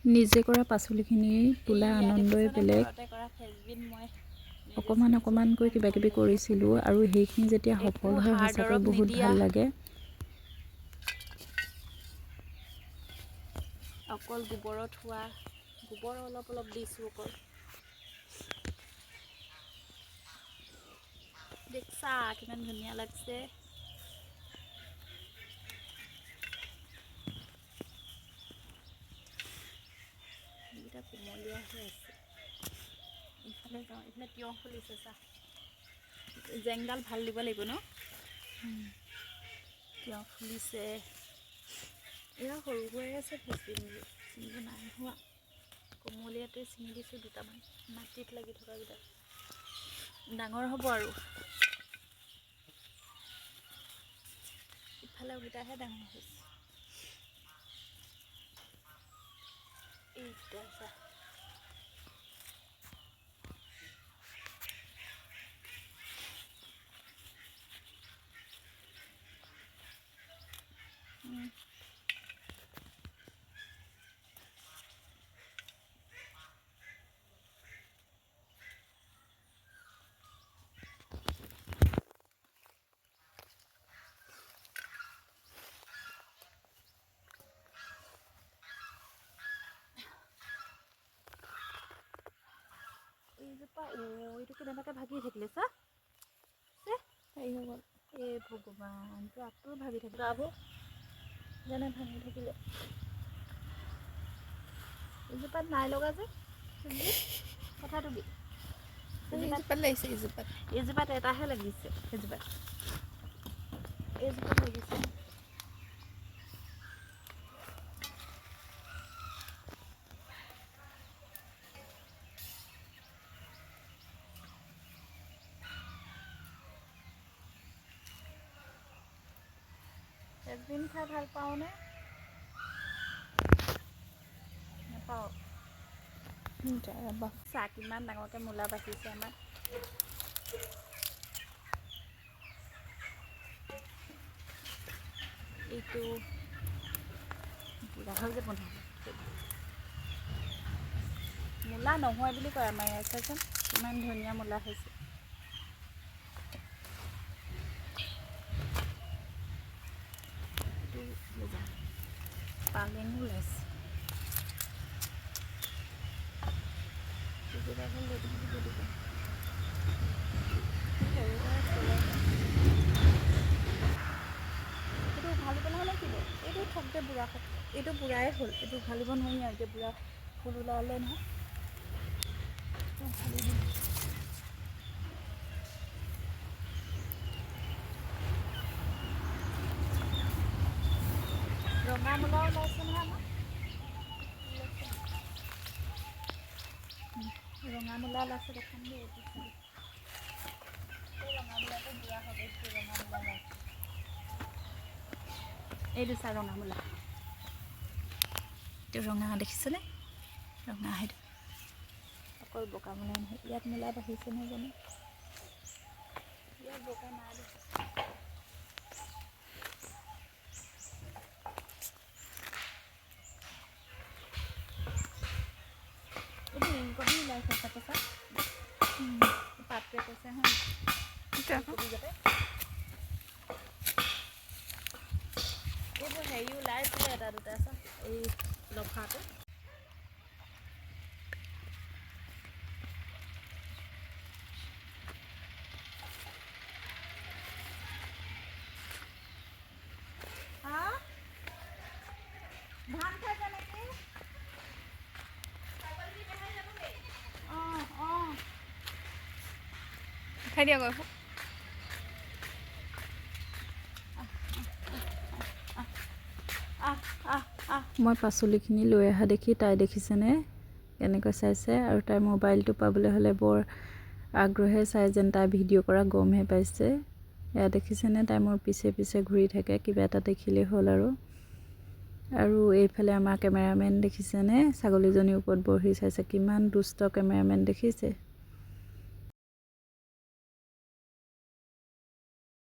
নিজে কৰা পাচলিখিনি তোলা আনন্দই বেলেগ। অকণমানকৈ কিবা কিবি কৰিছিলোঁ আৰু সেইখিনি যেতিয়া সফল হয় সঁচাকৈ বহুত ভাল লাগে। অকল গোবৰত হোৱা, গোবৰ অলপ দিছোঁ অকল। দেখছা কিমান ধুনীয়া লাগছে। এইকেইটা কোমলীয়া হৈ আছে। ইফালে যাওঁ, এইফালে তিয়ঁহ ফুলিছে চা। জেংডাল ভাল দিব লাগিব ন? তিয়ঁহ ফুলিছে। এয়া সৰু হৈ আছে, ছিঙিব নাই হোৱা। কোমলীয়াতে ছিঙি দিছোঁ দুটামান, মাটিত লাগি থকাকেইটা। ডাঙৰ হ'ব আৰু। ইফালেকেইটাহে ডাঙৰ হৈছে। এইকেইটা চা। এইজোপা এইটো কেনেবাকৈ ভাগি থাকিলে চা। হেৰি হৈ গ'ল। এই ভগৱান, তো আকৌ ভাগি থাকিলে আবৌ যেনে ভাঙি থাকিলে। এইজোপাত নাই লগা যে কথাটো কি? এইজোপাত লাগিছে, এইজোপাত এটাহে লাগিছে। এইজোপাত লাগিছে। ফ্ৰেঞ্চবিন খাই ভাল পাওঁনে? নাপাওঁ। চা কিমান ডাঙৰকৈ মূলা বাঢ়িছে আমাৰ। এইটো বুঢ়া হৈ যাব নহয়। মূলা নহয় বুলি কয় আমাৰ ইয়াত, চাচোন কিমান ধুনীয়া মূলা হৈছে। পালেং ওলাইছে। এইটো উঘালিব নহ'লে কিব? এইটো থকতে বুঢ়া হ'ল। এইটো বুঢ়াই হ'ল, এইটো উঘালিব নোৱাৰি আৰু এতিয়া বুঢ়া ফুল ওলালে নহয়। উঘালি দিম। ৰঙা মূলা ওলাইছে নহয় আমাৰ। ৰঙা মূলা ওলাইছে, দেখাম দেই এইটো চাই। এই ৰঙা মূলাটো বুঢ়া হ'ব, এইটো ৰঙা মূলা ওলাইছে। এইটো চা ৰঙা মূলা। এইটো ৰঙা দেখিছেনে? ৰঙা সেইটো অকল বগা মূলা নহয়, ইয়াত মূলা বাঢ়িছে নহয় জানো। ইয়াত বগা নাই দেখোন। এইটো ওলকবি ওলাইছে চাগে চা। পাতটোৱে কৈছে হা, ওলকবি যাতে। এইবোৰ হেৰি ওলাইছিলে এটা দুটা চা, এই লফাটো। ধান খাইছে নেকি? অঁ খাই দিয়া গৈ। মই পাচলিখিনি লৈ অহা দেখি তাই দেখিছেনে কেনেকৈ চাইছে, আৰু তাইৰ মোবাইলটো পাবলৈ হ'লে বৰ আগ্ৰহে চাই যেন তাই ভিডিঅ' কৰা গমহে পাইছে। এয়া দেখিছেনে, তাই মোৰ পিছে পিছে ঘূৰি থাকে, কিবা এটা দেখিলেই হ'ল আৰু এইফালে আমাৰ কেমেৰামেন দেখিছেনে, ছাগলীজনীৰ ওপৰত বহি চাইছে। কিমান দুষ্ট কেমেৰামেন দেখিছে।